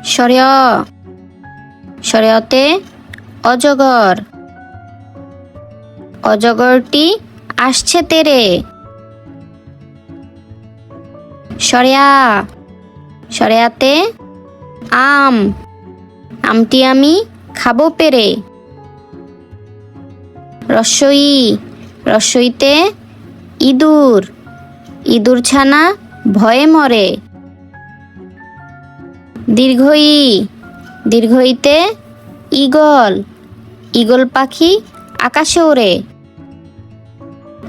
সরে অ, সরে অতে অজগর, অজগরটি আসছে তেরে। সরে আ, সরে আতে আম, আমটি আমি খাবো পেরে। রস্বই, রস্বইতে ইঁদুর, ইঁদুর ছানা ভয়ে মরে। দীর্ঘই, দীর্ঘইতে ঈগল, ঈগল পাখি আকাশে ওড়ে।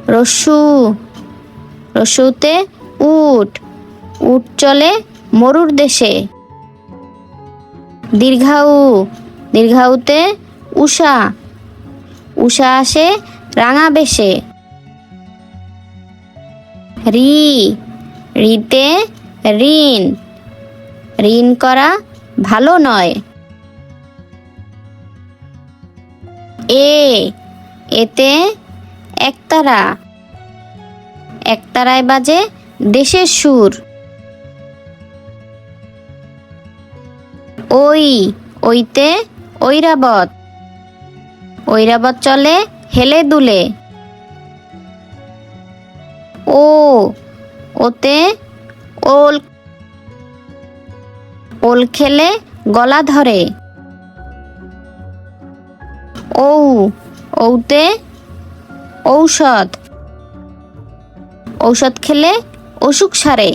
রস্যু, রস্যুতে উট, উট চলে মরুর দেশে। দীর্ঘাউ, দীর্ঘাউতে উষা, উষা আসে রাঙা বেশে। রি, রিতে ঋণ, ঋণ করা ভালো নয়। এ, এতে একতারা, একতারায় বাজে দেশের সুর। ওই, ওইতে ঐরাবত, ঐরাবত চলে হেলে দুলে। ও, ওতে ওল, ওল খেলে গলা ধরে। ঔ, ঔতে ঔষধ, ঔষধ খেলে অসুখ সারে।